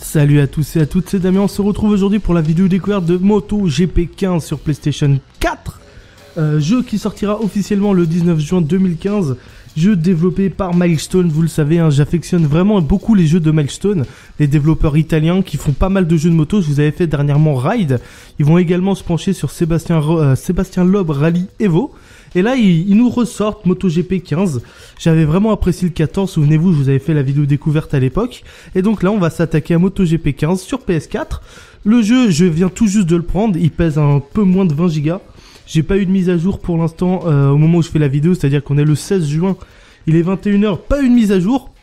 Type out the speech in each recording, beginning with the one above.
Salut à tous et à toutes, c'est Damien, on se retrouve aujourd'hui pour la vidéo découverte de MotoGP 15 sur PlayStation 4. Jeu qui sortira officiellement le 19 juin 2015. Jeu développé par Milestone, vous le savez, hein, j'affectionne vraiment beaucoup les jeux de Milestone, les développeurs italiens qui font pas mal de jeux de moto. Je vous avais fait dernièrement Ride, ils vont également se pencher sur Sébastien Loeb Rally Evo. Et là, ils nous ressortent MotoGP 15. J'avais vraiment apprécié le 14, souvenez-vous, je vous avais fait la vidéo découverte à l'époque. Et donc là, on va s'attaquer à MotoGP 15 sur PS4. Le jeu, je viens tout juste de le prendre, il pèse un peu moins de 20 Go. J'ai pas eu de mise à jour pour l'instant au moment où je fais la vidéo, c'est-à-dire qu'on est le 16 juin, il est 21 h, pas une mise à jour.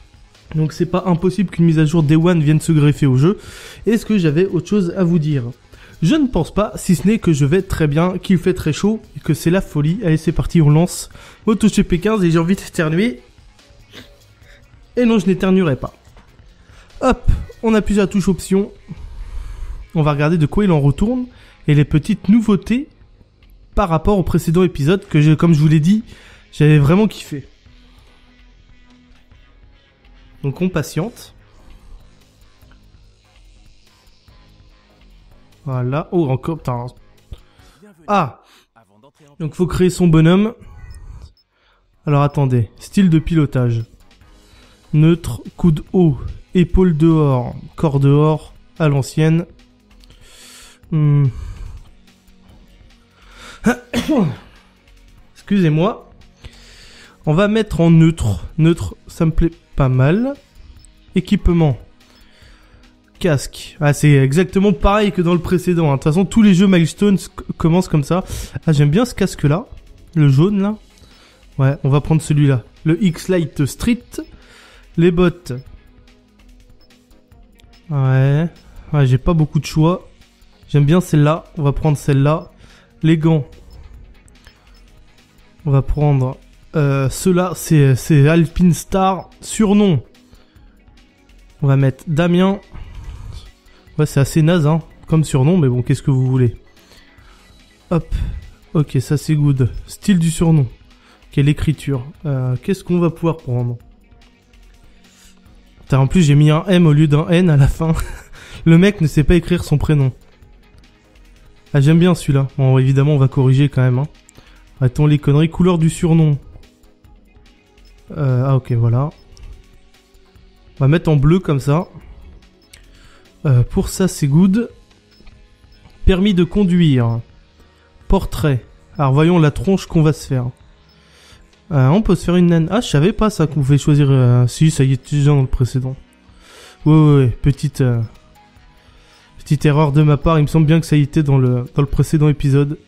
Donc c'est pas impossible qu'une mise à jour Day One vienne se greffer au jeu. Est-ce que j'avais autre chose à vous dire ? Je ne pense pas, si ce n'est que je vais très bien, qu'il fait très chaud et que c'est la folie. Allez, c'est parti, on lance MotoGP 15 et j'ai envie d'éternuer. Et non, je n'éternuerai pas. Hop, on appuie sur la touche option. On va regarder de quoi il en retourne et les petites nouveautés par rapport au précédent épisode que, comme je vous l'ai dit, j'avais vraiment kiffé. Donc on patiente. Voilà. Oh, encore. Putain. Ah. Donc faut créer son bonhomme. Alors attendez. Style de pilotage. Neutre, coude haut, épaule dehors, corps dehors, à l'ancienne. Excusez-moi. On va mettre en neutre. Neutre, ça me plaît pas mal. Équipement. Casque. Ah, c'est exactement pareil que dans le précédent. De toute façon, tous les jeux Milestone commencent comme ça. Ah, j'aime bien ce casque-là. Le jaune, là. Ouais, on va prendre celui-là. Le X-Lite Street. Les bottes. Ouais. Ouais, j'ai pas beaucoup de choix. J'aime bien celle-là. On va prendre celle-là. Les gants. On va prendre ceux-là. C'est Alpine Star. Surnom. On va mettre Damien. Ouais, c'est assez naze, hein, comme surnom, mais bon, qu'est-ce que vous voulez. Hop. Ok, ça c'est good. Style du surnom. Quelle écriture. Qu'est-ce qu'on va pouvoir prendre? Putain, en plus, j'ai mis un M au lieu d'un N à la fin. Le mec ne sait pas écrire son prénom. Ah, j'aime bien celui-là. Bon, évidemment, on va corriger quand même. Hein. Arrêtons les conneries. Couleur du surnom. Ah, ok, voilà. On va mettre en bleu comme ça. Pour ça, c'est good. Permis de conduire. Portrait. Alors, voyons la tronche qu'on va se faire. On peut se faire une naine. Ah, je savais pas ça qu'on pouvait choisir. Si, ça y est déjà dans le précédent. Ouais. Petite erreur de ma part. Il me semble bien que ça y était dans le précédent épisode.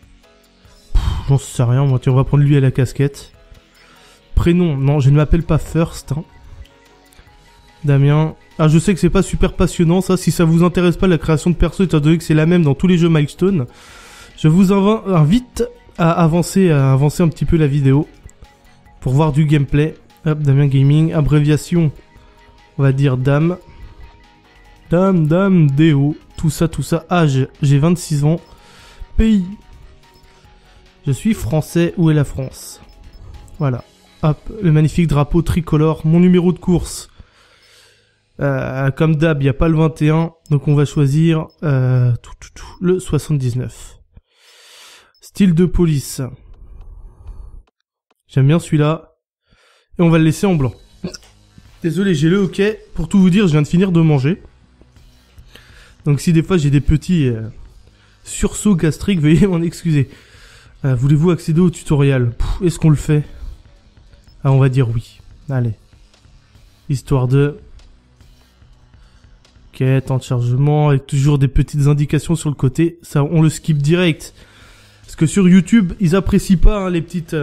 J'en sais rien. Moi, tiens, on va prendre lui à la casquette. Prénom. Non, je ne m'appelle pas First. Hein. Damien. Ah, je sais que c'est pas super passionnant ça, si ça vous intéresse pas la création de perso étant donné que c'est la même dans tous les jeux Milestone, je vous invite à avancer un petit peu la vidéo pour voir du gameplay. Hop, Damien Gaming, abréviation, on va dire Dame, Déo, tout ça, âge, j'ai 26 ans, pays, je suis français, où est la France? Voilà, hop, le magnifique drapeau tricolore, mon numéro de course. Comme d'hab, il n'y a pas le 21, donc on va choisir le 79. Style de police. J'aime bien celui-là. Et on va le laisser en blanc. Désolé, j'ai le hockey. Pour tout vous dire, je viens de finir de manger. Donc si des fois j'ai des petits sursauts gastriques, veuillez m'en excuser. Voulez-vous accéder au tutoriel? Est-ce qu'on le fait? Ah, on va dire oui. Allez. Histoire de... Ok, temps de chargement, avec toujours des petites indications sur le côté. Ça, on le skip direct. Parce que sur YouTube, ils apprécient pas hein, les petites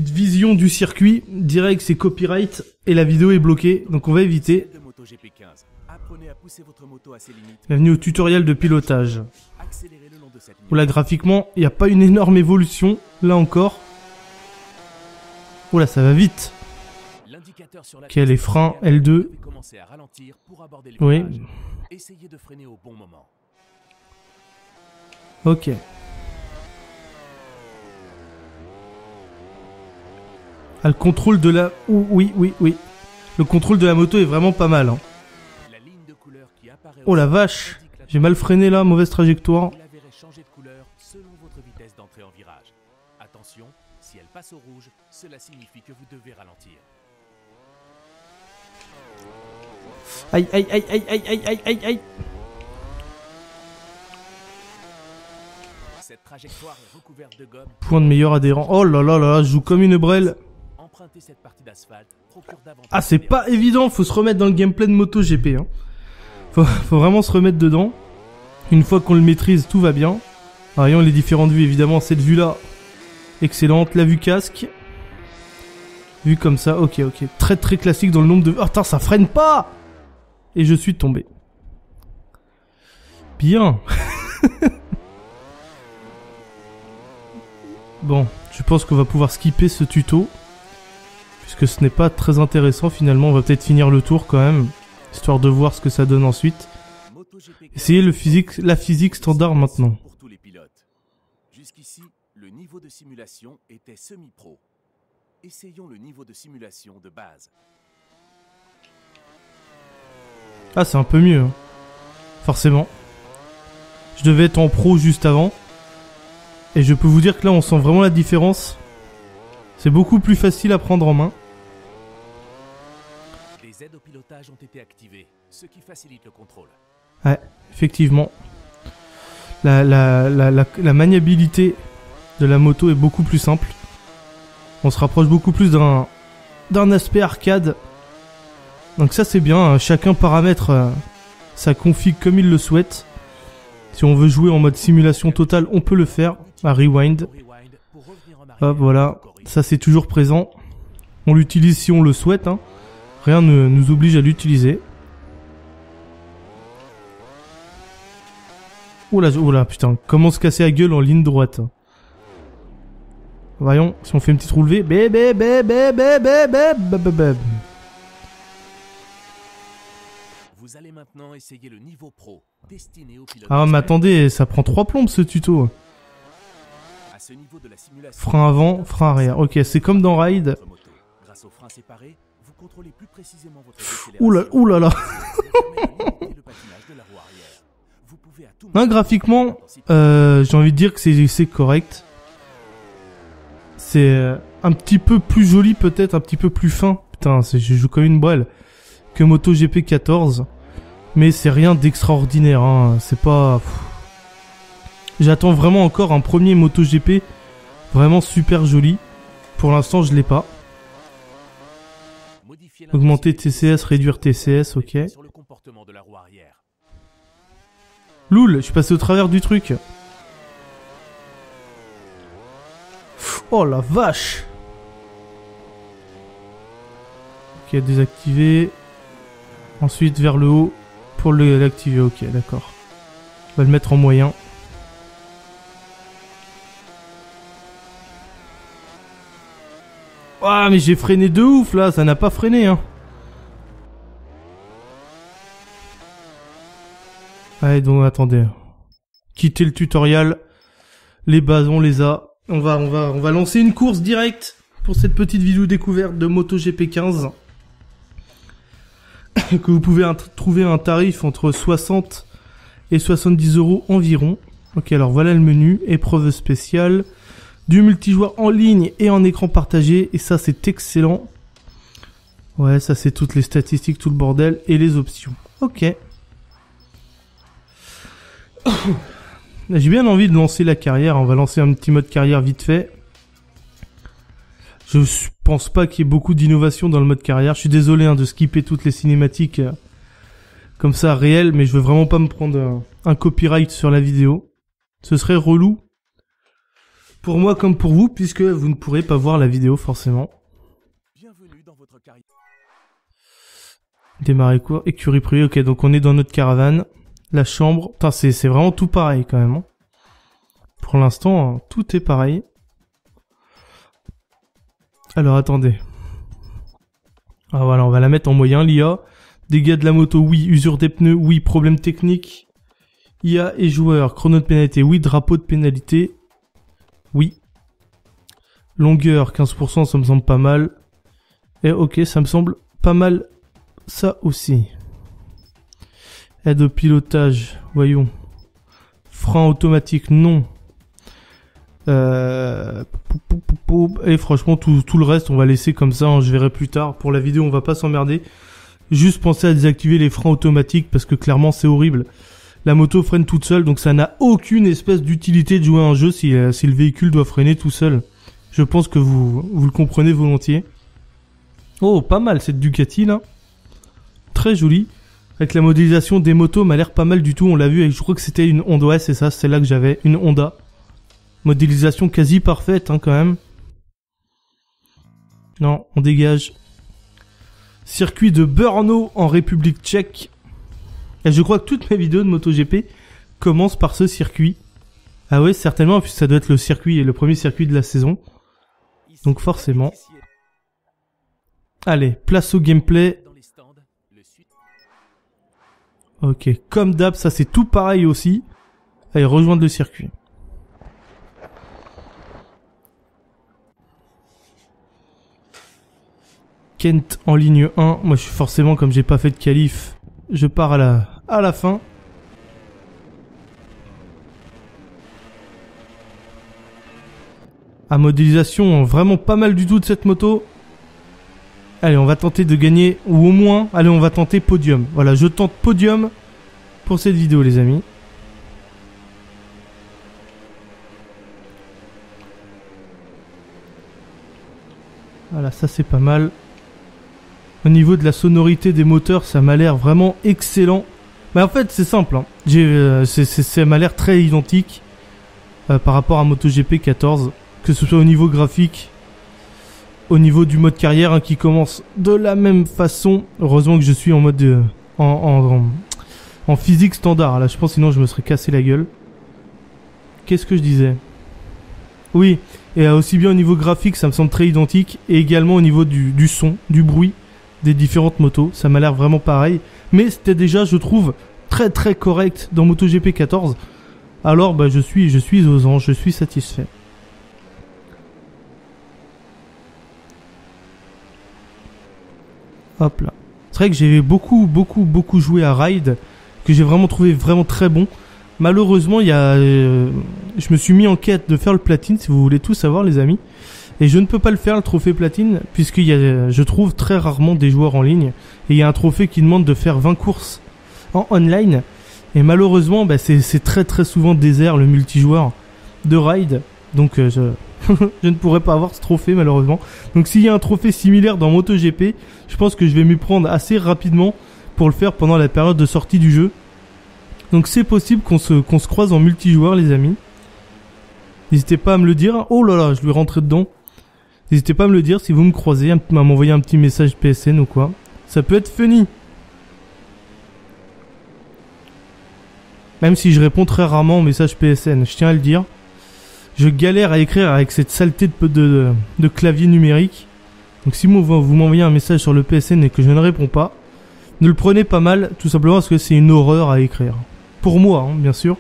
visions du circuit. Direct, c'est copyright et la vidéo est bloquée. Donc on va éviter. Bienvenue au tutoriel de pilotage. Oula, graphiquement, il n'y a pas une énorme évolution. Là encore. Oula, ça va vite. Ok, les freins L2. Oui. Ok. Ah, le contrôle de la... Oui. Le contrôle de la moto est vraiment pas mal. Hein. Oh la vache, j'ai mal freiné là, mauvaise trajectoire. Vous la verrez changer de couleur selon votre vitesse d'entrée en virage. Attention, si elle passe au rouge, cela signifie que vous devez ralentir. Aïe, aïe, aïe, aïe, aïe, aïe, aïe, aïe, aïe. Cette trajectoire est recouverte de gomme. Point de meilleur adhérent. Oh là là là, je joue comme une brêle. Empruntez cette partie d'asphalte procure davantage. Ah, c'est pas évident, faut se remettre dans le gameplay de MotoGP. Hein. Faut vraiment se remettre dedans. Une fois qu'on le maîtrise, tout va bien. Voyons les différentes vues, évidemment, cette vue-là, excellente. La vue casque. Vue comme ça, ok, ok. Très très classique dans le nombre de... Oh, attends, ça freine pas. Et je suis tombé. Bien. Bon, je pense qu'on va pouvoir skipper ce tuto. Puisque ce n'est pas très intéressant finalement. On va peut-être finir le tour quand même. Histoire de voir ce que ça donne ensuite. Essayez la physique standard maintenant. Pour tous les pilotes. Jusqu'ici, le niveau de simulation était semi-pro. Essayons le niveau de simulation de base. Ah, c'est un peu mieux. Hein. Forcément. Je devais être en pro juste avant. Et je peux vous dire que là, on sent vraiment la différence. C'est beaucoup plus facile à prendre en main. Des aides au pilotage ont été activées, ce qui facilite le contrôle. Ouais, effectivement. La maniabilité de la moto est beaucoup plus simple. On se rapproche beaucoup plus d'un aspect arcade. Donc ça c'est bien, chacun paramètre sa config comme il le souhaite. Si on veut jouer en mode simulation totale, on peut le faire. À rewind. Hop, voilà. Ça c'est toujours présent. On l'utilise si on le souhaite. Hein. Rien ne nous oblige à l'utiliser. Oula, putain. Comment se casser la gueule en ligne droite. Voyons, si on fait une petite roue levée. Vous allez maintenant essayer le niveau pro, destiné aux pilotes. Ah mais attendez, ça prend 3 plombes ce tuto. À ce niveau de la simulation, Frein avant, frein arrière. Ok, c'est comme dans Ride. grâce aux freins séparés, vous contrôlez plus précisément votre décélération. Oula là. Le patinage de la roue arrière. Vous pouvez à tout Non, moment graphiquement, j'ai envie de dire que c'est correct. C'est un petit peu plus joli peut-être, un petit peu plus fin. Putain, je joue comme une brêle. Que MotoGP 14. Mais c'est rien d'extraordinaire. Hein. C'est pas... Pff. J'attends vraiment encore un premier MotoGP vraiment super joli. Pour l'instant, je l'ai pas. Augmenter TCS, réduire TCS, ok. sur le comportement de la roue arrière. Loul, je suis passé au travers du truc. Oh la vache. Ok, désactiver. Ensuite vers le haut pour l'activer, ok, d'accord. On va le mettre en moyen. Ah mais j'ai freiné de ouf là, ça n'a pas freiné hein. Allez donc attendez. Quitter le tutoriel. Les bases on les a. On va lancer une course directe pour cette petite vidéo découverte de MotoGP 15. Que vous pouvez trouver un tarif entre 60 et 70 € environ. Ok alors voilà le menu. Épreuve spéciale. Du multijoueur en ligne et en écran partagé. Et ça, c'est excellent. Ouais, ça, c'est toutes les statistiques, tout le bordel. Et les options. Ok. J'ai bien envie de lancer la carrière. On va lancer un petit mode carrière vite fait. Je pense pas qu'il y ait beaucoup d'innovation dans le mode carrière. Je suis désolé hein, de skipper toutes les cinématiques comme ça, réelles. Mais je veux vraiment pas me prendre un copyright sur la vidéo. Ce serait relou. Pour moi comme pour vous, puisque vous ne pourrez pas voir la vidéo forcément. Bienvenue dans votre carrière. Démarrer court, écurie privée, ok, donc on est dans notre caravane. La chambre, putain, c'est vraiment tout pareil quand même. Hein. Pour l'instant, hein, tout est pareil. Alors attendez. Ah voilà, on va la mettre en moyen, l'IA. Dégâts de la moto, oui. Usure des pneus, oui. Problème technique. IA et joueur, chrono de pénalité, oui. Drapeau de pénalité. Oui. Longueur, 15%, ça me semble pas mal. Et ok, ça me semble pas mal, ça aussi. Aide au pilotage, voyons. Frein automatique, non. Et franchement, tout le reste, on va laisser comme ça, hein, je verrai plus tard. Pour la vidéo, on va pas s'emmerder. Juste penser à désactiver les freins automatiques parce que clairement, c'est horrible. La moto freine toute seule, donc ça n'a aucune espèce d'utilité de jouer à un jeu si le véhicule doit freiner tout seul. Je pense que vous le comprenez volontiers. Oh, pas mal cette Ducati là. Très jolie. Avec la modélisation des motos, m'a l'air pas mal du tout. On l'a vu, et je crois que c'était une Honda. Ouais, c'est ça, c'est là que j'avais une Honda. Modélisation quasi parfaite, hein, quand même. Non, on dégage. Circuit de Brno en République tchèque. Et je crois que toutes mes vidéos de MotoGP commencent par ce circuit. Ah ouais, certainement, puisque ça doit être le circuit, le premier circuit de la saison. Donc forcément. Allez, place au gameplay. Ok, comme d'hab, ça c'est tout pareil aussi. Allez, rejoindre le circuit. Kent en ligne 1. Moi je suis forcément, comme j'ai pas fait de qualif, je pars à la fin. À modélisation, vraiment pas mal du tout de cette moto. Allez, on va tenter de gagner, ou au moins, allez, on va tenter podium. Voilà, je tente podium pour cette vidéo, les amis. Voilà, ça c'est pas mal. Au niveau de la sonorité des moteurs, ça m'a l'air vraiment excellent. Mais en fait, c'est simple, hein. Ça m'a l'air très identique par rapport à MotoGP 14. Que ce soit au niveau graphique, au niveau du mode carrière, hein, qui commence de la même façon. Heureusement que je suis en mode en physique standard. Là, je pense sinon je me serais cassé la gueule. Qu'est-ce que je disais? Oui, et aussi bien au niveau graphique, ça me semble très identique. Et également au niveau du son, du bruit des différentes motos. Ça m'a l'air vraiment pareil. Mais c'était déjà, je trouve, très très correct dans MotoGP 14. Alors, bah, je suis aux anges, je suis satisfait. Hop là. C'est vrai que j'ai beaucoup joué à Ride, que j'ai vraiment trouvé vraiment très bon. Malheureusement, je me suis mis en quête de faire le platine, si vous voulez tout savoir, les amis. Et je ne peux pas le faire, le trophée platine, puisqu'il y a, je trouve très rarement des joueurs en ligne. Et il y a un trophée qui demande de faire 20 courses en online. Et malheureusement, bah, c'est très souvent désert, le multijoueur de Ride. Donc je ne pourrais pas avoir ce trophée, malheureusement. Donc s'il y a un trophée similaire dans MotoGP, je pense que je vais m'y prendre assez rapidement pour le faire pendant la période de sortie du jeu. Donc c'est possible qu'on se croise en multijoueur, les amis. N'hésitez pas à me le dire. Oh là là, je lui rentrais dedans. N'hésitez pas à me le dire si vous me croisez, à m'envoyer un petit message PSN ou quoi. Ça peut être funny. Même si je réponds très rarement au message PSN, je tiens à le dire. Je galère à écrire avec cette saleté de clavier numérique. Donc si vous m'envoyez un message sur le PSN et que je ne réponds pas, ne le prenez pas mal, tout simplement parce que c'est une horreur à écrire. Pour moi, hein, bien sûr.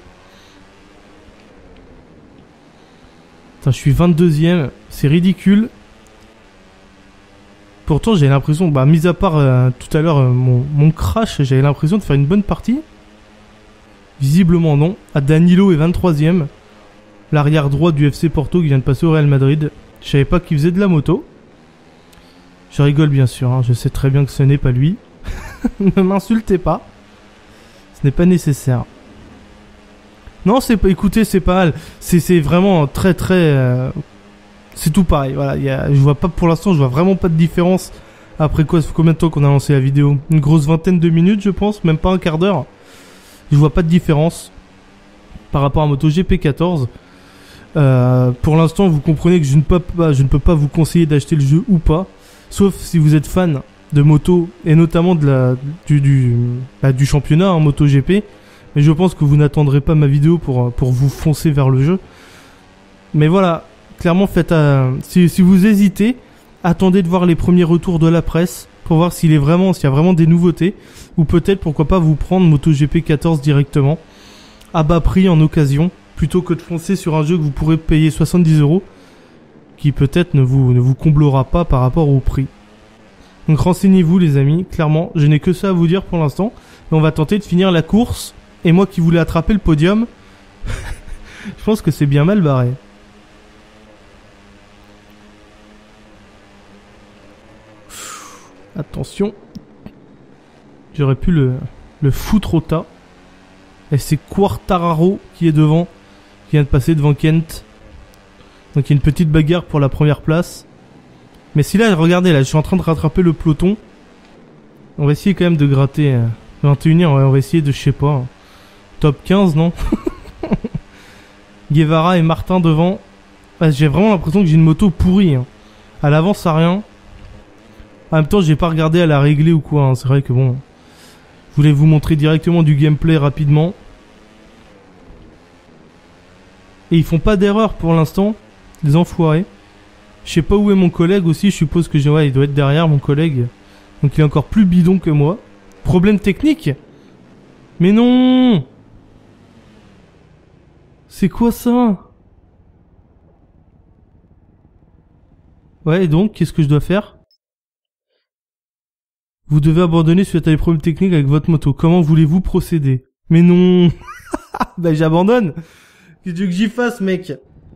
Putain, je suis 22ème, c'est ridicule. Pourtant j'ai l'impression, bah mis à part tout à l'heure mon crash, j'avais l'impression de faire une bonne partie. Visiblement non. À Danilo est 23ème. L'arrière droit du FC Porto qui vient de passer au Real Madrid. Je savais pas qu'il faisait de la moto. Je rigole bien sûr, hein. Je sais très bien que ce n'est pas lui. Ne m'insultez pas. Ce n'est pas nécessaire. Non, c'est pas. Écoutez, c'est pas mal. C'est vraiment très. C'est tout pareil. Voilà, je vois pas pour l'instant, je vois vraiment pas de différence. Après quoi, ça fait combien de temps qu'on a lancé la vidéo? Une grosse vingtaine de minutes, je pense, même pas un quart d'heure. Je vois pas de différence par rapport à MotoGP 14. Pour l'instant, vous comprenez que je ne peux pas vous conseiller d'acheter le jeu ou pas, sauf si vous êtes fan de moto et notamment du championnat en MotoGP. Mais je pense que vous n'attendrez pas ma vidéo pour vous foncer vers le jeu. Mais voilà, clairement, si vous hésitez, attendez de voir les premiers retours de la presse pour voir s'il y a vraiment des nouveautés, ou peut-être pourquoi pas vous prendre MotoGP 14 directement à bas prix en occasion, plutôt que de foncer sur un jeu que vous pourrez payer 70 €, qui peut-être ne vous comblera pas par rapport au prix. Donc renseignez-vous les amis, clairement, je n'ai que ça à vous dire pour l'instant. Et on va tenter de finir la course. Et moi qui voulais attraper le podium, je pense que c'est bien mal barré. Attention. J'aurais pu le foutre au tas. Et c'est Quartararo qui est devant, qui vient de passer devant Kent. Donc il y a une petite bagarre pour la première place. Mais si là, regardez, là, je suis en train de rattraper le peloton. On va essayer quand même de gratter 21e, on va essayer de, je sais pas, top 15, non? Guevara et Martin devant. Ah, j'ai vraiment l'impression que j'ai une moto pourrie. Hein. À l'avant, ça rien. En même temps, j'ai pas regardé à la régler ou quoi. Hein. C'est vrai que bon... Je voulais vous montrer directement du gameplay rapidement. Et ils font pas d'erreur pour l'instant, les enfoirés. Je sais pas où est mon collègue aussi, je suppose que ouais, il doit être derrière mon collègue. Donc il est encore plus bidon que moi. Problème technique? Mais non! C'est quoi ça? Ouais, et donc, qu'est-ce que je dois faire? Vous devez abandonner suite à des problèmes techniques avec votre moto. Comment voulez-vous procéder? Mais non! Bah j'abandonne! Qu'est-ce que tu veux que j'y fasse, mec?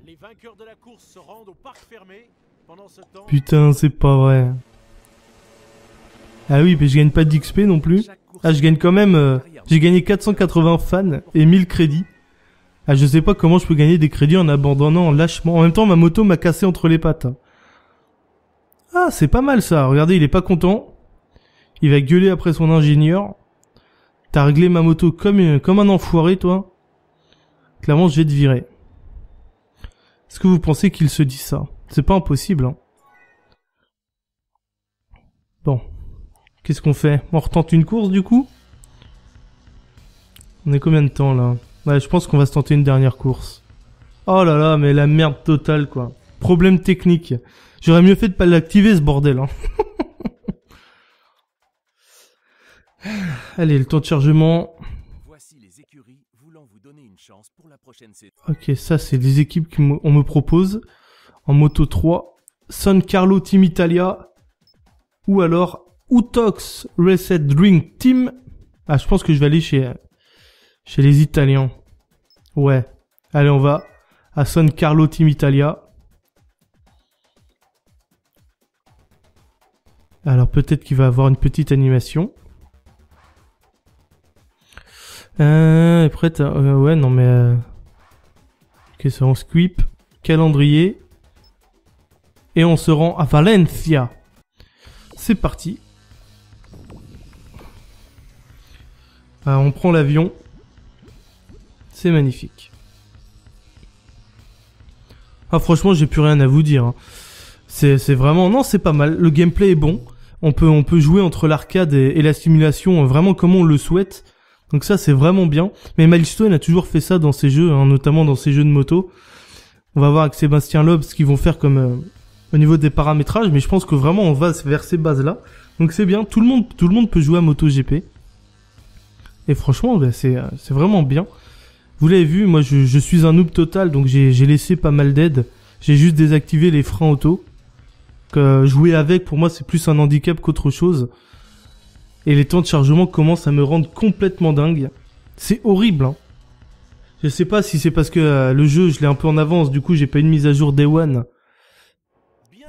Les vainqueurs de la course se rendent au parc fermé. Pendant ce temps... Putain, c'est pas vrai. Ah oui, mais je gagne pas d'XP non plus. Ah, je gagne quand même... j'ai gagné 480 fans et 1000 crédits. Ah, je sais pas comment je peux gagner des crédits en abandonnant lâchement. En même temps, ma moto m'a cassé entre les pattes. Ah, c'est pas mal ça. Regardez, il est pas content. Il va gueuler après son ingénieur. T'as réglé ma moto comme un enfoiré, toi. Clairement, je vais te virer. Est-ce que vous pensez qu'il se dit ça? C'est pas impossible, hein. Bon. Qu'est-ce qu'on fait? On retente une course, du coup? On est combien de temps, là? Ouais, je pense qu'on va se tenter une dernière course. Oh là là, mais la merde totale, quoi. Problème technique. J'aurais mieux fait de pas l'activer, ce bordel, hein. Allez, le temps de chargement. Voici les écuries voulant vous donner une chance pour la prochaine saison. Ok, ça c'est des équipes qu'on me propose. En moto 3, San Carlo Team Italia. Ou alors Utox Reset Drink Team. Ah, je pense que je vais aller chez les Italiens. Ouais. Allez, on va à San Carlo Team Italia. Alors peut-être qu'il va avoir une petite animation. Prête ouais, non mais... Ok, ça on squip. Calendrier. Et on se rend à Valencia. C'est parti. On prend l'avion. C'est magnifique. Ah, franchement, j'ai plus rien à vous dire. Hein. C'est vraiment... Non, c'est pas mal. Le gameplay est bon. On peut jouer entre l'arcade et la simulation vraiment comme on le souhaite. Donc ça, c'est vraiment bien. Mais Milestone a toujours fait ça dans ses jeux, hein, notamment dans ses jeux de moto. On va voir avec Sébastien Loeb ce qu'ils vont faire comme au niveau des paramétrages. Mais je pense que vraiment, on va vers ces bases-là. Donc c'est bien. Tout le monde peut jouer à MotoGP. Et franchement, bah, c'est vraiment bien. Vous l'avez vu, moi je suis un noob total, donc j'ai laissé pas mal d'aide. J'ai juste désactivé les freins auto. Jouer avec, pour moi, c'est plus un handicap qu'autre chose. Et les temps de chargement commencent à me rendre complètement dingue. C'est horrible, hein. Je sais pas si c'est parce que le jeu, je l'ai un peu en avance, du coup j'ai pas une mise à jour Day One.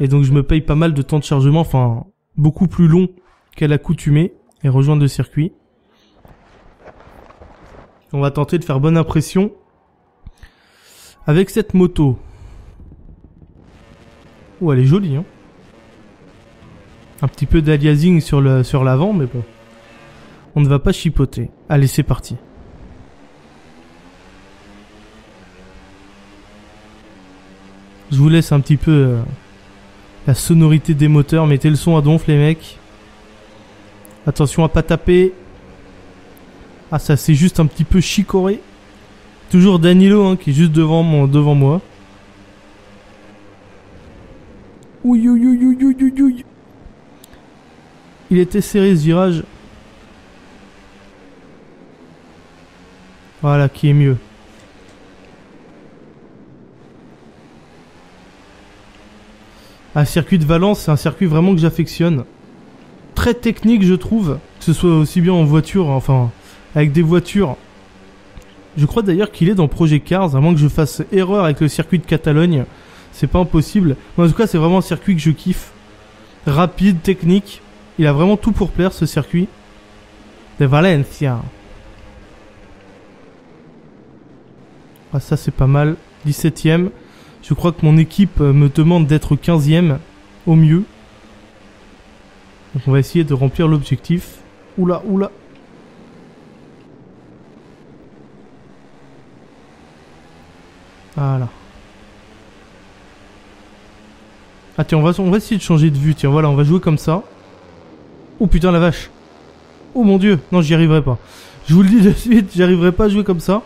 Et donc je me paye pas mal de temps de chargement, enfin, beaucoup plus long qu'à l'accoutumée, et rejoindre le circuit. On va tenter de faire bonne impression avec cette moto. Oh, elle est jolie, hein. Un petit peu d'aliasing sur l'avant, mais bon. On ne va pas chipoter. Allez, c'est parti. Je vous laisse un petit peu la sonorité des moteurs. Mettez le son à donf, les mecs. Attention à pas taper. Ah, ça c'est juste un petit peu chicoré. Toujours Danilo, hein, qui est juste devant moi. Ouïe, ouïe, ouïe, ouïe, ouïe, ouïe. Il était serré ce virage. Voilà, qui est mieux. Ah, circuit de Valence, c'est un circuit vraiment que j'affectionne. très technique, je trouve. Que ce soit aussi bien en voiture, enfin, avec des voitures. Je crois d'ailleurs qu'il est dans Project Cars, à moins que je fasse erreur avec le circuit de Catalogne. C'est pas impossible. Mais en tout cas, c'est vraiment un circuit que je kiffe. Rapide, technique. Il a vraiment tout pour plaire, ce circuit. De Valencia. Ah, ça, c'est pas mal. 17ème. Je crois que mon équipe me demande d'être 15ème. Au mieux. Donc, on va essayer de remplir l'objectif. Oula, oula. Voilà. Ah tiens, on va essayer de changer de vue. Tiens, voilà, on va jouer comme ça. Oh putain, la vache. Oh mon dieu. Non, j'y arriverai pas. Je vous le dis de suite, j'y arriverai pas à jouer comme ça.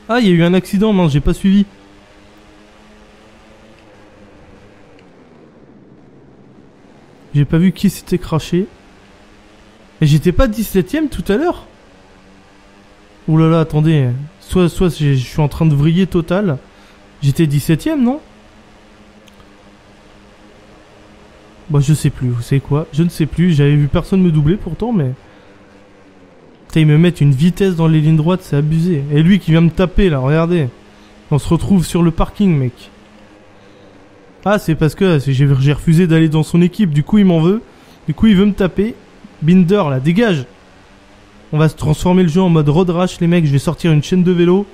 Ah, il y a eu un accident, mince, j'ai pas suivi. J'ai pas vu qui s'était craché. Et j'étais pas 17ème tout à l'heure. Ouh là là, attendez. Soit je suis en train de vriller total. J'étais 17ème, non? Bah je sais plus, vous savez quoi? Je ne sais plus, j'avais vu personne me doubler pourtant, mais... Putain, ils me mettent une vitesse dans les lignes droites, c'est abusé. Et lui qui vient me taper là, regardez. On se retrouve sur le parking, mec. Ah, c'est parce que j'ai refusé d'aller dans son équipe, du coup il m'en veut. Du coup il veut me taper. Binder là, dégage. On va se transformer le jeu en mode road rash, les mecs. Je vais sortir une chaîne de vélo.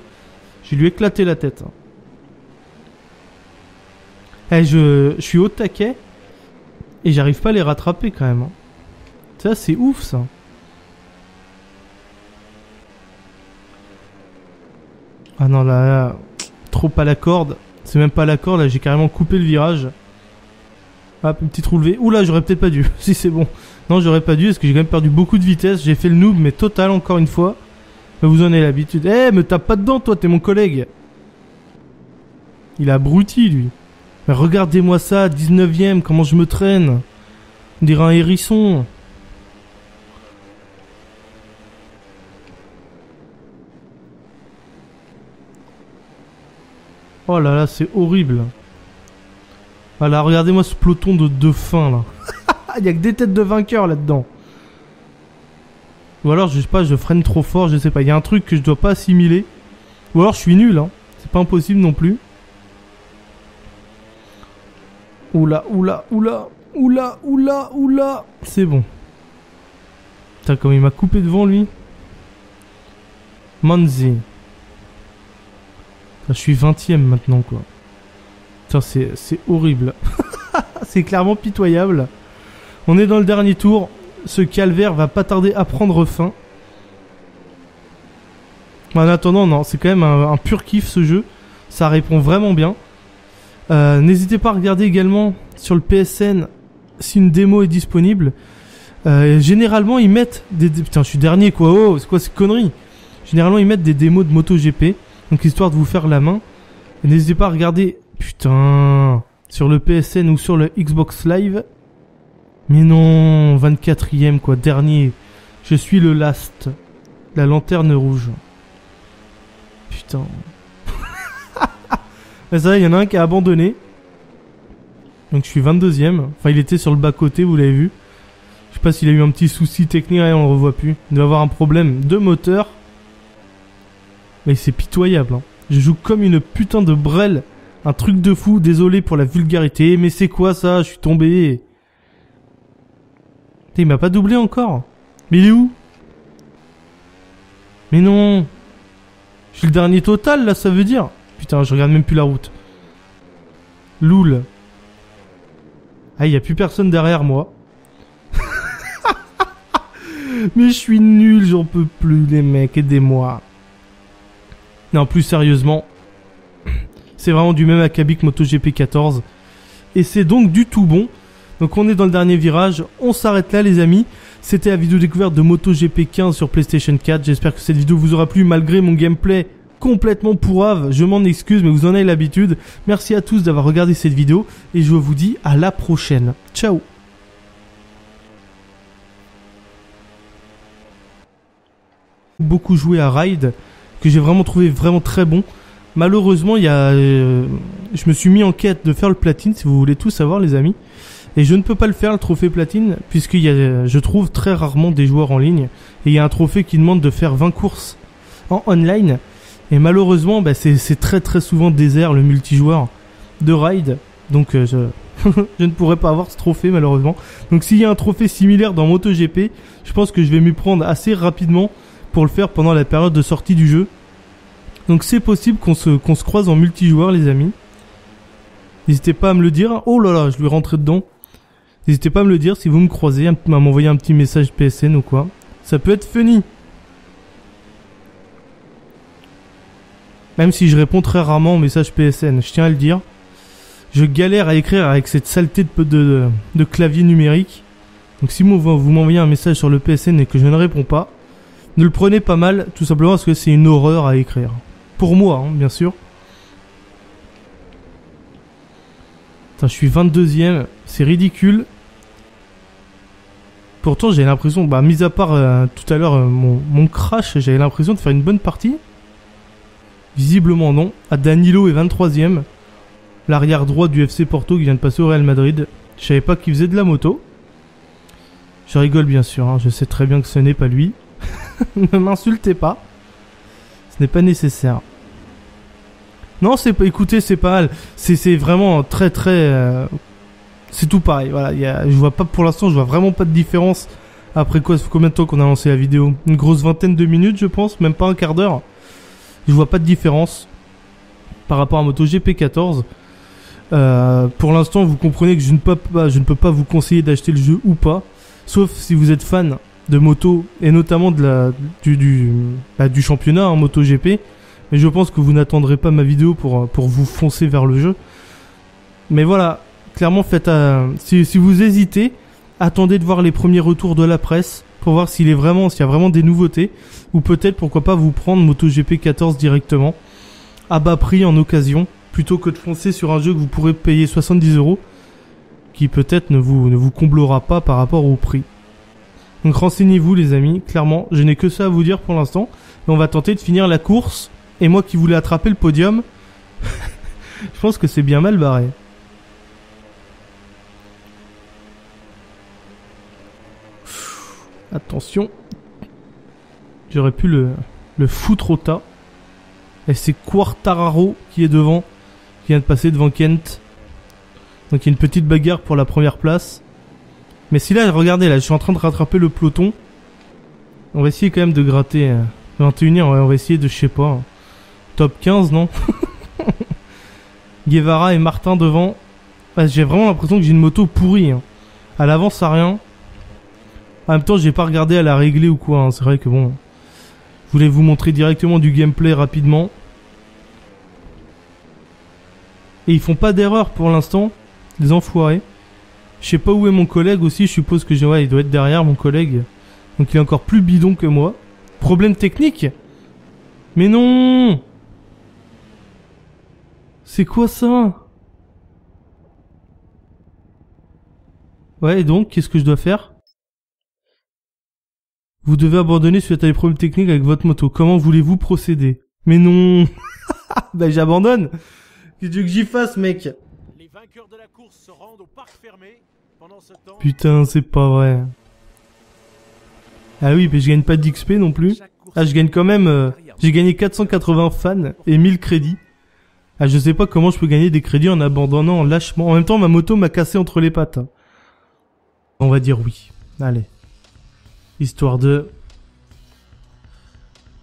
Je vais lui éclater la tête. Eh, je suis au taquet. Et j'arrive pas à les rattraper quand même. Ça, c'est ouf, ça. Ah non, là, trop à la corde. C'est même pas à la corde, là, j'ai carrément coupé le virage. Hop, une petite roulée. Oula, j'aurais peut-être pas dû. Si, c'est bon. Non, j'aurais pas dû, parce que j'ai quand même perdu beaucoup de vitesse. J'ai fait le noob, mais total, encore une fois. Mais vous en avez l'habitude. Eh, me tape pas dedans, toi, t'es mon collègue. Il a abruti, lui. Mais regardez-moi ça, 19ème, comment je me traîne. On dirait un hérisson. Oh là là, c'est horrible. Voilà, regardez-moi ce peloton de fin, là. Il y a que des têtes de vainqueurs, là-dedans. Ou alors, je sais pas, je freine trop fort, je sais pas. Il y a un truc que je dois pas assimiler. Ou alors, je suis nul, hein. C'est pas impossible non plus. Oula, oula, oula, oula, oula, oula. C'est bon. Putain, comme il m'a coupé devant, lui. Manzi. Je suis 20ème maintenant, quoi. Putain, c'est horrible. C'est clairement pitoyable. On est dans le dernier tour. Ce calvaire va pas tarder à prendre fin. En attendant, non, c'est quand même un pur kiff, ce jeu. Ça répond vraiment bien. N'hésitez pas à regarder également sur le PSN si une démo est disponible. Généralement ils mettent des... Putain, je suis dernier, quoi. Oh, c'est quoi ces conneries? Généralement ils mettent des démos de MotoGP, donc histoire de vous faire la main. Et n'hésitez pas à regarder, putain, sur le PSN ou sur le Xbox Live. Mais non, 24ème, quoi, dernier. Je suis le last. La lanterne rouge. Putain. Mais ça, il y en a un qui a abandonné. Donc je suis 22ème. Enfin, il était sur le bas-côté, vous l'avez vu. Je sais pas s'il a eu un petit souci technique, et on le revoit plus. Il doit avoir un problème de moteur. Mais c'est pitoyable, hein. Je joue comme une putain de brêle. Un truc de fou, désolé pour la vulgarité. Mais c'est quoi ça? Je suis tombé. Putain, il m'a pas doublé encore. Mais il est où? Mais non. Je suis le dernier total, là, ça veut dire. Putain, je regarde même plus la route. Loul. Ah, il n'y a plus personne derrière moi. Mais je suis nul, j'en peux plus, les mecs, aidez-moi. Non, plus sérieusement. C'est vraiment du même acabit que MotoGP 14. Et c'est donc du tout bon. Donc on est dans le dernier virage. On s'arrête là, les amis. C'était la vidéo découverte de MotoGP 15 sur PlayStation 4. J'espère que cette vidéo vous aura plu malgré mon gameplay complètement pourrave. Je m'en excuse, mais vous en avez l'habitude. Merci à tous d'avoir regardé cette vidéo. Et je vous dis à la prochaine. Ciao. Beaucoup joué à Ride, que j'ai vraiment trouvé vraiment très bon. Malheureusement, je me suis mis en quête de faire le platine, si vous voulez tout savoir, les amis. Et je ne peux pas le faire, le trophée platine, puisqu'il y a, je trouve très rarement des joueurs en ligne. Et il y a un trophée qui demande de faire 20 courses en online. Et malheureusement, bah, c'est très très souvent désert le multijoueur de Ride. Donc je ne pourrais pas avoir ce trophée malheureusement. Donc s'il y a un trophée similaire dans MotoGP, je pense que je vais m'y prendre assez rapidement pour le faire pendant la période de sortie du jeu. Donc c'est possible qu'on se croise en multijoueur les amis. N'hésitez pas à me le dire. Oh là là, je lui rentrais dedans. N'hésitez pas à me le dire si vous me croisez, à m'envoyer un petit message PSN ou quoi. Ça peut être funny. Même si je réponds très rarement aux messages PSN, je tiens à le dire. Je galère à écrire avec cette saleté de clavier numérique. Donc si vous m'envoyez un message sur le PSN et que je ne réponds pas, ne le prenez pas mal, tout simplement parce que c'est une horreur à écrire. Pour moi, hein, bien sûr. Putain, je suis 22ème, c'est ridicule. Pourtant j'ai l'impression, bah mis à part tout à l'heure mon crash, j'avais l'impression de faire une bonne partie. Visiblement non. Ah, Danilo est 23ème. L'arrière droit du FC Porto qui vient de passer au Real Madrid. Je savais pas qu'il faisait de la moto. Je rigole bien sûr, hein, je sais très bien que ce n'est pas lui. Ne m'insultez pas. Ce n'est pas nécessaire. Non, c'est pas. Écoutez, c'est pas mal. C'est vraiment très très. C'est tout pareil. Voilà, je vois pas pour l'instant, je vois vraiment pas de différence. Après quoi, ça fait combien de temps qu'on a lancé la vidéo? Une grosse vingtaine de minutes, je pense, même pas un quart d'heure. Je vois pas de différence par rapport à MotoGP 14. Pour l'instant, vous comprenez que je ne peux pas vous conseiller d'acheter le jeu ou pas, sauf si vous êtes fan de moto et notamment du championnat en MotoGP. Mais je pense que vous n'attendrez pas ma vidéo pour vous foncer vers le jeu. Mais voilà, clairement, si vous hésitez, attendez de voir les premiers retours de la presse pour voir s'il y a vraiment des nouveautés, ou peut-être pourquoi pas vous prendre MotoGP 14 directement à bas prix en occasion, plutôt que de foncer sur un jeu que vous pourrez payer 70 €, qui peut-être ne vous comblera pas par rapport au prix. Donc renseignez-vous les amis, clairement, je n'ai que ça à vous dire pour l'instant. Et on va tenter de finir la course, et moi qui voulais attraper le podium, je pense que c'est bien mal barré. Attention, j'aurais pu le foutre au tas. Et c'est Quartararo qui est devant, qui vient de passer devant Kent. Donc il y a une petite bagarre pour la première place. Mais si là, regardez, là, je suis en train de rattraper le peloton. On va essayer quand même de gratter 21ème, on va essayer de, je sais pas, top 15, non? Guevara et Martin devant. Ouais, j'ai vraiment l'impression que j'ai une moto pourrie. Hein. À l'avant, ça rien. En même temps, j'ai pas regardé à la régler ou quoi. Hein. C'est vrai que bon, je voulais vous montrer directement du gameplay rapidement. Et ils font pas d'erreur pour l'instant, les enfoirés. Je sais pas où est mon collègue aussi. Je suppose que il doit être derrière mon collègue. Donc il est encore plus bidon que moi. Problème technique? Mais non! C'est quoi ça? Ouais, et donc, qu'est-ce que je dois faire? Vous devez abandonner suite à des problèmes techniques avec votre moto. Comment voulez-vous procéder? Mais non. Bah j'abandonne. Qu'est-ce que tu veux que j'y fasse, mec? Les vainqueurs de la course se rendent au parc fermé. Pendant ce temps, Putain, c'est pas vrai. Ah oui, mais je gagne pas d'XP non plus. Ah, je gagne quand même... j'ai gagné 480 fans et 1000 crédits. Ah, je sais pas comment je peux gagner des crédits en abandonnant lâchement. En même temps, ma moto m'a cassé entre les pattes. On va dire oui. Allez. Histoire de...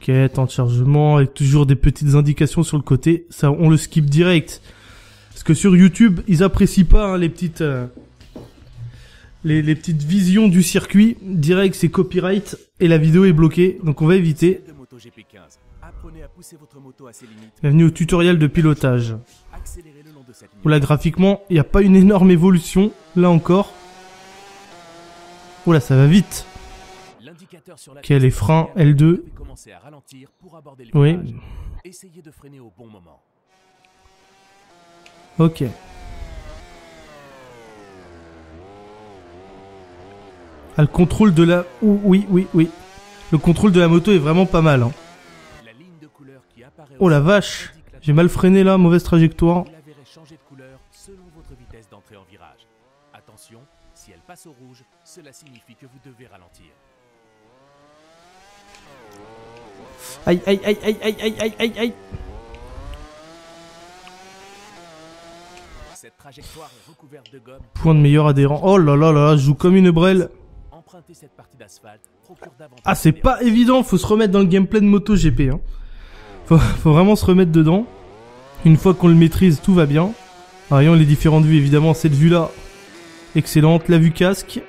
Ok, temps de chargement, avec toujours des petites indications sur le côté. Ça, on le skip direct. Parce que sur YouTube, ils apprécient pas hein, les petites... les petites visions du circuit. Direct, c'est copyright. Et la vidéo est bloquée. Donc on va éviter. Bienvenue au tutoriel de pilotage. Oula, graphiquement, il n'y a pas une énorme évolution. Là encore. Oula, ça va vite. Ok, les freins L2. Oui. Ok. Ah, le contrôle de la... Oui. Le contrôle de la moto est vraiment pas mal. Hein. Oh la vache. J'ai mal freiné là, mauvaise trajectoire. changer de couleur selon votre vitesse d'entrée en virage. Attention, passe au rouge, cela signifie que vous devez ralentir. Aïe, aïe, aïe, aïe, aïe, aïe, aïe, aïe, aïe. Cette trajectoire est recouverte de gomme. Point de meilleur adhérent. Oh là là là, je joue comme une brêle. Emprunter cette partie d'asphalte procure davantage. Ah, c'est pas évident, faut se remettre dans le gameplay de MotoGP. Hein. Faut vraiment se remettre dedans. Une fois qu'on le maîtrise, tout va bien. Voyons les différentes vues, évidemment. Cette vue-là, excellente. La vue casque.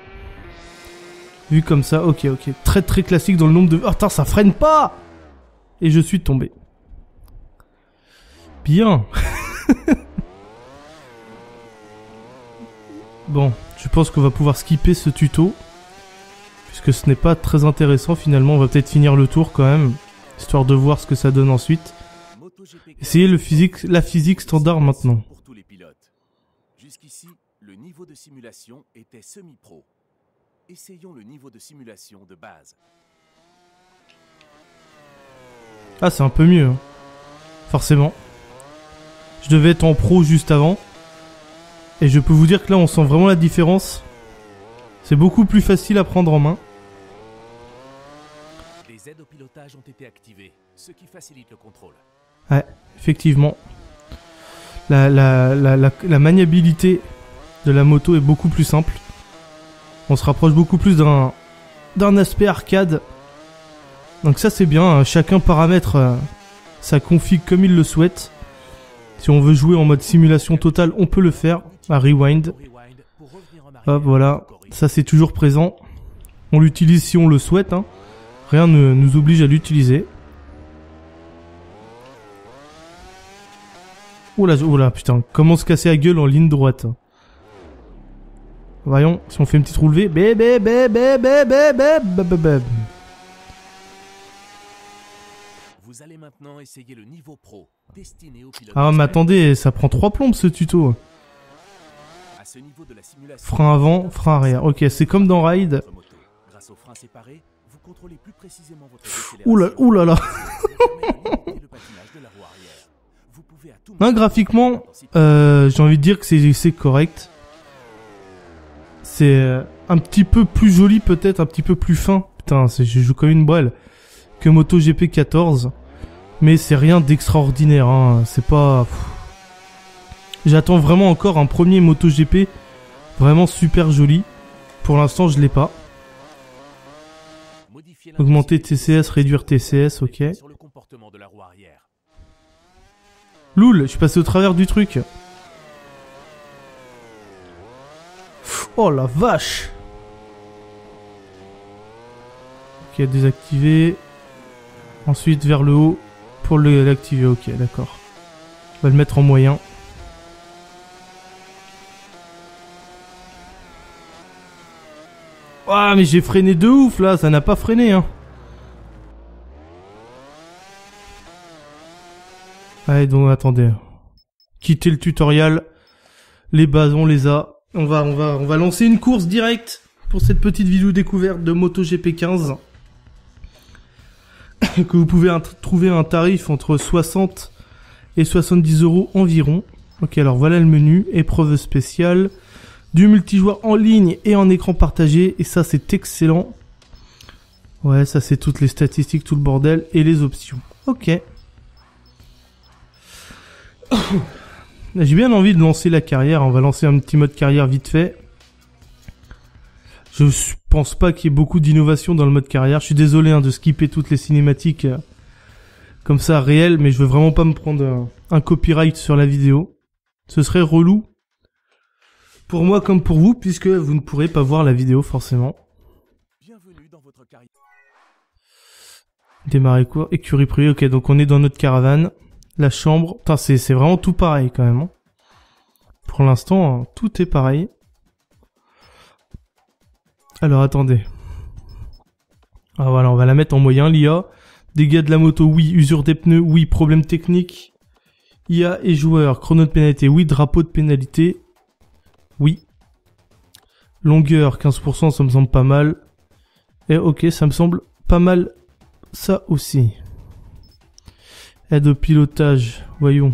Vue comme ça, ok, ok. Très très classique dans le nombre de... Oh, attends, ça freine pas! Et je suis tombé. Bien. Bon, je pense qu'on va pouvoir skipper ce tuto. Puisque ce n'est pas très intéressant finalement. On va peut-être finir le tour quand même. Histoire de voir ce que ça donne ensuite. Essayez la physique standard maintenant. Pour tous les pilotes. Jusqu'ici, le niveau de simulation était semi-pro. Essayons le niveau de simulation de base. Ah, c'est un peu mieux. Hein. Forcément. Je devais être en pro juste avant. Et je peux vous dire que là, on sent vraiment la différence. C'est beaucoup plus facile à prendre en main. Des aides au pilotage ont été activées, ce qui facilite le contrôle. Ouais, effectivement. La maniabilité de la moto est beaucoup plus simple. On se rapproche beaucoup plus d'un aspect arcade. Donc ça c'est bien, chacun paramètre sa config comme il le souhaite. Si on veut jouer en mode simulation totale, on peut le faire. À rewind. Hop, voilà. Ça c'est toujours présent. On l'utilise si on le souhaite. Hein. Rien ne nous oblige à l'utiliser. Oh là, putain. Comment se casser la gueule en ligne droite. Voyons, si on fait une petite roulevée. Vous allez maintenant essayer le niveau pro, destiné aux pilotes. Ah mais attendez, ça prend 3 plombes ce tuto. À ce niveau de la simulation, Frein avant, frein arrière. Ok, c'est comme dans Ride. grâce aux freins séparés, vous contrôlez plus précisément votre Ouh là là. Non, graphiquement, j'ai envie de dire que c'est correct. C'est un petit peu plus joli peut-être, un petit peu plus fin. Putain, je joue comme une brêle. Que MotoGP 14. Mais c'est rien d'extraordinaire, hein. C'est pas... J'attends vraiment encore un premier MotoGP vraiment super joli. Pour l'instant, je l'ai pas. Augmenter TCS, réduire TCS, ok. Loul, je suis passé au travers du truc. Oh la vache. Ok, désactiver. Ensuite vers le haut pour l'activer, ok, d'accord. On va le mettre en moyen. Ah mais j'ai freiné de ouf là, ça n'a pas freiné hein. Allez donc attendez. Quitter le tutoriel. Les bases on les a. On va lancer une course directe pour cette petite vidéo découverte de MotoGP 15. Que vous pouvez trouver un tarif entre 60 et 70 € environ. Ok, alors voilà le menu, épreuve spéciale, du multijoueur en ligne et en écran partagé, et ça c'est excellent. Ouais, ça c'est toutes les statistiques, tout le bordel, et les options. Ok. J'ai bien envie de lancer la carrière, on va lancer un petit mode carrière vite fait. Je pense pas qu'il y ait beaucoup d'innovation dans le mode carrière. Je suis désolé hein, de skipper toutes les cinématiques comme ça réelles, mais je veux vraiment pas me prendre un copyright sur la vidéo. Ce serait relou pour moi comme pour vous, puisque vous ne pourrez pas voir la vidéo forcément. Bienvenue dans votre carrière. Démarrer court, écurie privée. Ok, donc on est dans notre caravane. La chambre. Putain, c'est vraiment tout pareil quand même. Hein. Pour l'instant, hein, tout est pareil. Alors attendez. Ah voilà, on va la mettre en moyen, l'IA. Dégâts de la moto, oui. Usure des pneus, oui. Problème technique. IA et joueur. Chrono de pénalité, oui. Drapeau de pénalité, oui. Longueur, 15%, ça me semble pas mal. Et ok, ça me semble pas mal ça aussi. Aide au pilotage, voyons.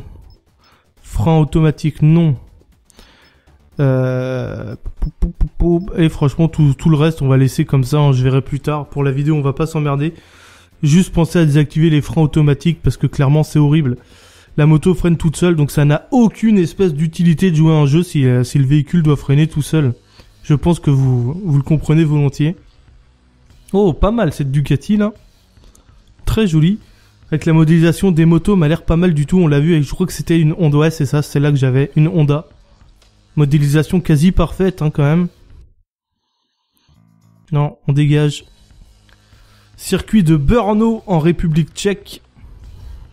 Frein automatique, non. Et franchement, tout le reste, on va laisser comme ça, hein, je verrai plus tard. Pour la vidéo, on va pas s'emmerder. Juste penser à désactiver les freins automatiques parce que clairement, c'est horrible. La moto freine toute seule, donc ça n'a aucune espèce d'utilité de jouer à un jeu si le véhicule doit freiner tout seul. Je pense que vous le comprenez volontiers. Oh, pas mal cette Ducati là. Très jolie. Avec la modélisation des motos, m'a l'air pas mal du tout. On l'a vu, avec, je crois que c'était une Honda. Ouais, c'est ça, c'est là que j'avais une Honda. Modélisation quasi parfaite, hein, quand même. Non, on dégage. Circuit de Brno en République tchèque.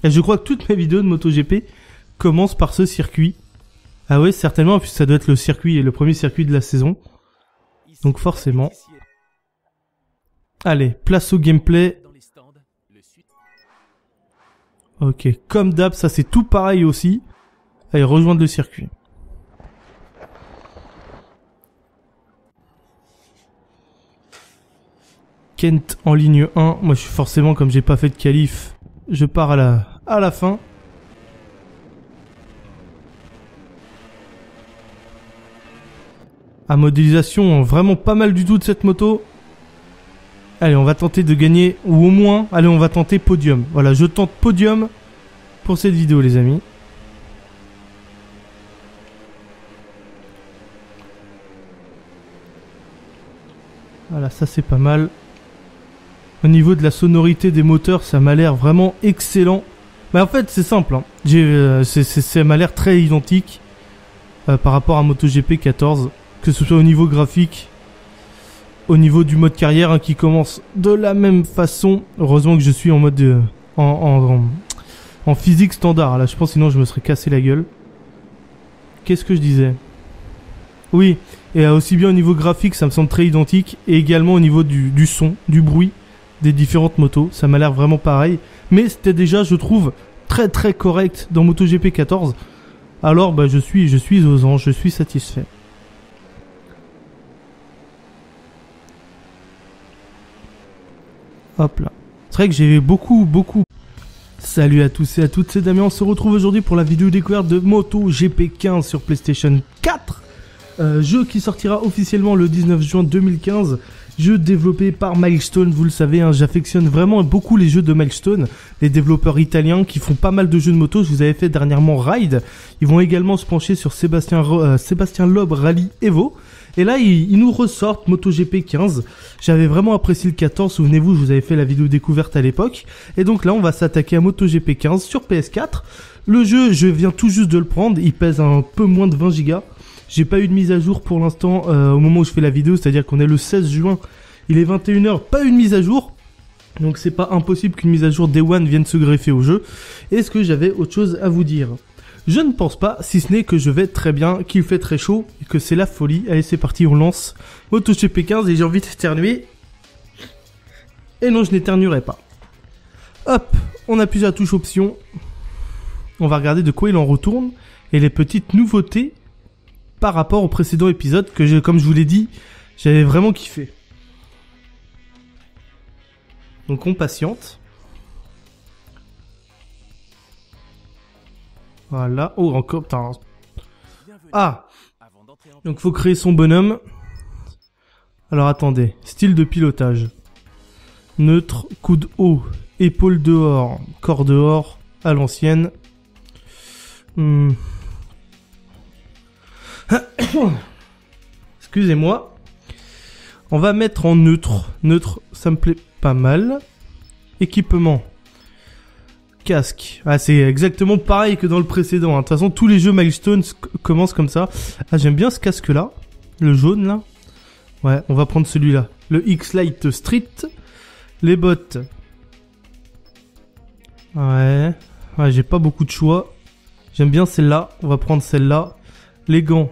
Et je crois que toutes mes vidéos de MotoGP commencent par ce circuit. Ah ouais, certainement, puisque ça doit être le premier circuit de la saison. Donc forcément. Allez, place au gameplay. Ok, comme d'hab, ça c'est tout pareil aussi. Allez, rejoindre le circuit. Kent en ligne 1. Moi je suis forcément, comme j'ai pas fait de qualif, je pars à la fin. À modélisation vraiment pas mal du tout de cette moto. Allez, on va tenter de gagner, ou au moins, allez, on va tenter podium. Voilà, je tente podium pour cette vidéo, les amis. Voilà, ça c'est pas mal. Au niveau de la sonorité des moteurs, ça m'a l'air vraiment excellent. Mais en fait, c'est simple, hein. Ça m'a l'air très identique par rapport à MotoGP 14. Que ce soit au niveau graphique, au niveau du mode carrière, hein, qui commence de la même façon. Heureusement que je suis en mode en physique standard. Là, je pense sinon je me serais cassé la gueule. Qu'est-ce que je disais? Oui, et aussi bien au niveau graphique, ça me semble très identique. Et également au niveau du son, du bruit des différentes motos. Ça m'a l'air vraiment pareil. Mais c'était déjà, je trouve, très très correct dans MotoGP 14. Alors, bah, je suis aux anges, je suis satisfait. Hop là. C'est vrai que j'ai beaucoup. Salut à tous et à toutes, c'est Damien. On se retrouve aujourd'hui pour la vidéo découverte de MotoGP 15 sur PlayStation 4. Jeu qui sortira officiellement le 19 juin 2015. Jeu développé par Milestone, vous le savez, hein, j'affectionne vraiment beaucoup les jeux de Milestone, les développeurs italiens qui font pas mal de jeux de moto. Je vous avais fait dernièrement Ride. Ils vont également se pencher sur Sébastien Loeb Rally Evo. Et là, ils nous ressortent MotoGP 15. J'avais vraiment apprécié le 14, souvenez-vous, je vous avais fait la vidéo découverte à l'époque. Et donc là, on va s'attaquer à MotoGP 15 sur PS4. Le jeu, je viens tout juste de le prendre, il pèse un peu moins de 20 Go. J'ai pas eu de mise à jour pour l'instant au moment où je fais la vidéo, c'est-à-dire qu'on est le 16 juin, il est 21 h, pas une mise à jour. Donc c'est pas impossible qu'une mise à jour Day One vienne se greffer au jeu. Est-ce que j'avais autre chose à vous dire ? Je ne pense pas, si ce n'est que je vais très bien, qu'il fait très chaud et que c'est la folie. Allez, c'est parti, on lance MotoGP 15 et j'ai envie d'éternuer. Et non, je n'éternuerai pas. Hop, on appuie sur la touche option. On va regarder de quoi il en retourne et les petites nouveautés par rapport au précédent épisode que, comme je vous l'ai dit, j'avais vraiment kiffé. Donc on patiente. Voilà. Oh, encore. Putain. Ah. Donc faut créer son bonhomme. Alors attendez. Style de pilotage. Neutre, coude haut, épaule dehors, corps dehors, à l'ancienne. Excusez-moi. On va mettre en neutre. Neutre, ça me plaît pas mal. Équipement. Casque. Ah, c'est exactement pareil que dans le précédent. De toute façon, tous les jeux Milestone commencent comme ça. Ah, j'aime bien ce casque-là. Le jaune, là. Ouais, on va prendre celui-là. Le X-Lite Street. Les bottes. Ouais. Ouais, j'ai pas beaucoup de choix. J'aime bien celle-là. On va prendre celle-là. Les gants.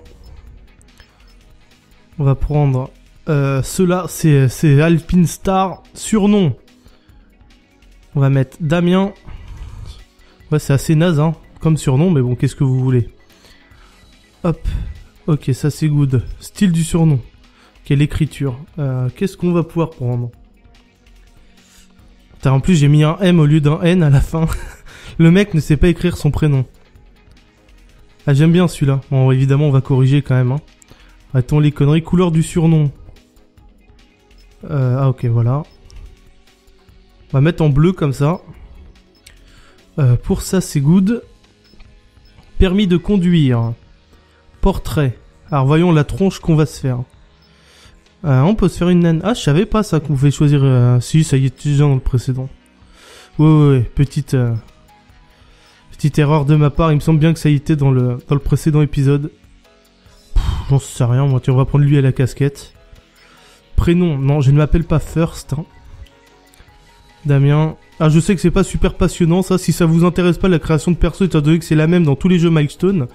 On va prendre ceux-là. C'est Alpine Star. Surnom. On va mettre Damien. Ouais, c'est assez naze, hein, comme surnom, mais bon, qu'est-ce que vous voulez. Hop. Ok, ça c'est good. Style du surnom. Quelle écriture. Qu'est-ce qu'on va pouvoir prendre? Putain, en plus, j'ai mis un M au lieu d'un N à la fin. Le mec ne sait pas écrire son prénom. Ah, j'aime bien celui-là. Bon, évidemment, on va corriger quand même, hein. Attends les conneries. Couleur du surnom. Ah ok, voilà. On va mettre en bleu comme ça. Pour ça, c'est good. Permis de conduire. Portrait. Alors voyons la tronche qu'on va se faire. On peut se faire une naine. Ah, je savais pas ça qu'on pouvait choisir. Si, ça y est déjà dans le précédent. Ouais. Petite erreur de ma part. Il me semble bien que ça y était dans le précédent épisode. J'en sais rien, moi. Tiens, on va prendre lui à la casquette. Prénom. Non, je ne m'appelle pas First. Hein. Damien. Ah, je sais que c'est pas super passionnant, ça. Si ça vous intéresse pas la création de perso, étant donné que c'est la même dans tous les jeux Milestone,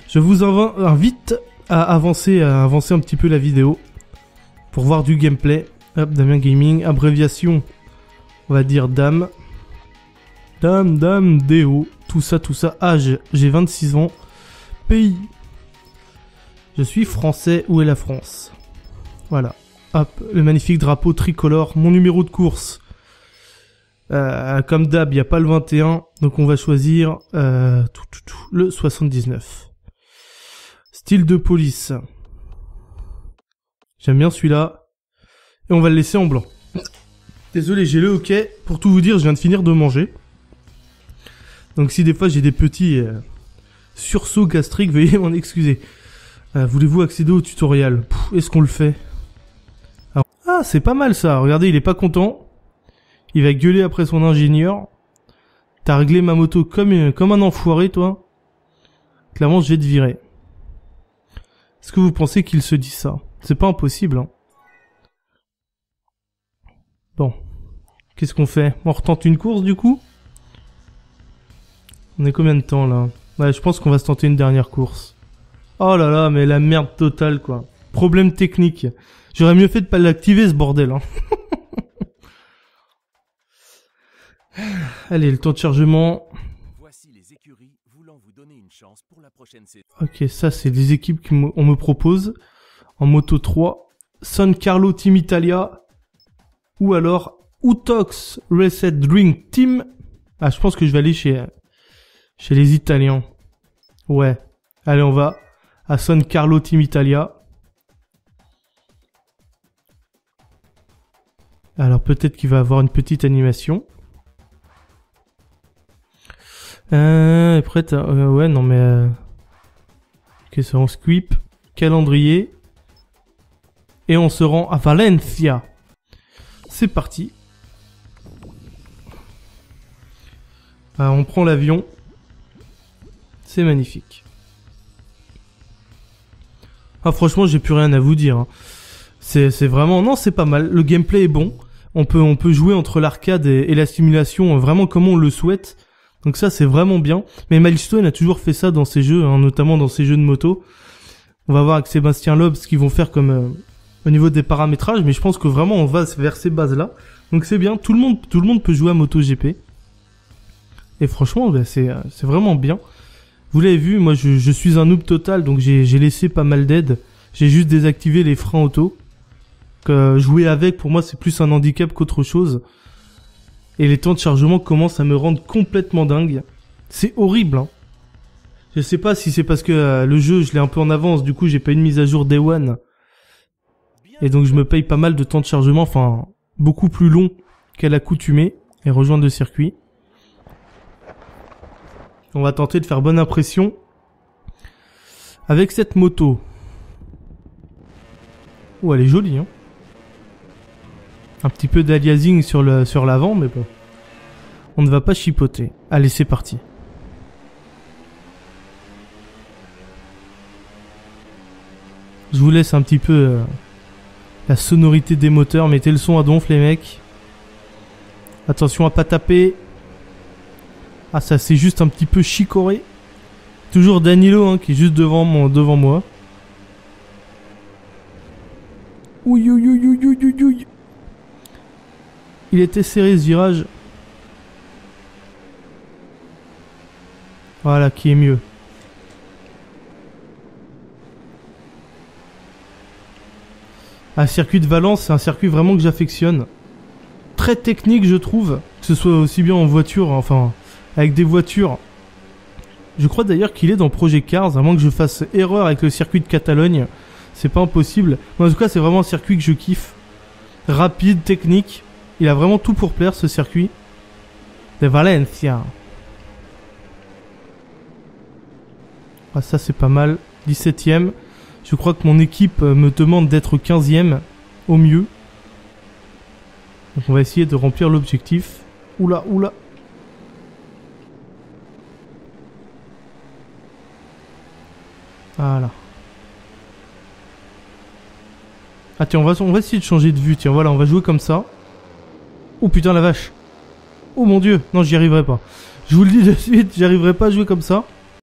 je vous invite à avancer un petit peu la vidéo pour voir du gameplay. Hop, Damien Gaming, abréviation, on va dire Dame. Dame, Déo, tout ça. Âge, j'ai 26 ans. Pays, je suis français, où est la France? Voilà. Hop, le magnifique drapeau tricolore. Mon numéro de course. Comme d'hab, il n'y a pas le 21, donc on va choisir le 79. Style de police. J'aime bien celui-là. Et on va le laisser en blanc. Désolé, j'ai le hockey. Pour tout vous dire, je viens de finir de manger. Donc si des fois j'ai des petits sursauts gastriques, veuillez m'en excuser. Voulez-vous accéder au tutoriel? Est-ce qu'on le fait? Alors, ah, c'est pas mal ça. Regardez, il est pas content. Il va gueuler après son ingénieur. T'as réglé ma moto comme un enfoiré, toi. Clairement, je vais te virer. Est-ce que vous pensez qu'il se dit ça? C'est pas impossible, hein. Bon. Qu'est-ce qu'on fait? On retente une course, du coup? On est combien de temps, là? Ouais, je pense qu'on va se tenter une dernière course. Oh là là, mais la merde totale, quoi. Problème technique. J'aurais mieux fait de pas l'activer, ce bordel, hein. Allez, le temps de chargement. Voici les écuries voulant vous donner une chance pour la prochaine saison. Ok, ça c'est des équipes qu'on me propose. En moto 3, San Carlo Team Italia. Ou alors Utox Reset Drink Team. Ah, je pense que je vais aller chez les Italiens. Ouais. Allez, on va à San Carlo Team Italia. Alors peut-être qu'il va avoir une petite animation. Prête ouais, non mais... Ok, ça on squip. Calendrier. Et on se rend à Valencia. C'est parti. On prend l'avion. C'est magnifique. Ah, franchement, j'ai plus rien à vous dire. Hein. C'est vraiment... Non, c'est pas mal. Le gameplay est bon. On peut jouer entre l'arcade et la simulation vraiment comme on le souhaite. Donc ça, c'est vraiment bien. Mais Milestone a toujours fait ça dans ses jeux, hein, notamment dans ses jeux de moto. On va voir avec Sébastien Loeb ce qu'ils vont faire comme au niveau des paramétrages. Mais je pense que vraiment, on va vers ces bases-là. Donc c'est bien. Tout le monde peut jouer à MotoGP. Et franchement, bah, c'est vraiment bien. Vous l'avez vu, moi, je suis un noob total. Donc j'ai laissé pas mal d'aide. J'ai juste désactivé les freins auto. Jouer avec, pour moi, c'est plus un handicap qu'autre chose. Et les temps de chargement commencent à me rendre complètement dingue. C'est horrible, hein. Je sais pas si c'est parce que le jeu, je l'ai un peu en avance, du coup j'ai pas une mise à jour Day One. Et donc je me paye pas mal de temps de chargement, enfin beaucoup plus long qu'à l'accoutumée. Et rejoindre le circuit. On va tenter de faire bonne impression avec cette moto. Oh, elle est jolie, hein. Un petit peu d'aliasing sur l'avant, mais bon. On ne va pas chipoter. Allez, c'est parti. Je vous laisse un petit peu la sonorité des moteurs. Mettez le son à donf, les mecs. Attention à pas taper. Ah, ça c'est juste un petit peu chicoré. Toujours Danilo, hein, qui est juste devant moi. Ouïe, ouïe, ouïe, ouïe, ouïe, ouïe. Il était serré ce virage. Voilà, qui est mieux. Un circuit de Valence, c'est un circuit vraiment que j'affectionne. Très technique, je trouve. Que ce soit aussi bien en voiture, enfin, avec des voitures. Je crois d'ailleurs qu'il est dans Project Cars, à moins que je fasse erreur avec le circuit de Catalogne. C'est pas impossible. Mais en tout cas, c'est vraiment un circuit que je kiffe. Rapide, technique. Il a vraiment tout pour plaire, ce circuit. De Valencia. Ah, ça, c'est pas mal. 17ème. Je crois que mon équipe me demande d'être 15ème. Au mieux. Donc, on va essayer de remplir l'objectif. Oula, oula. Voilà. Ah tiens, on va essayer de changer de vue. Tiens, voilà, on va jouer comme ça. Oh putain, la vache. Oh mon dieu. Non, j'y arriverai pas. Je vous le dis de suite, j'y arriverai pas à jouer comme ça.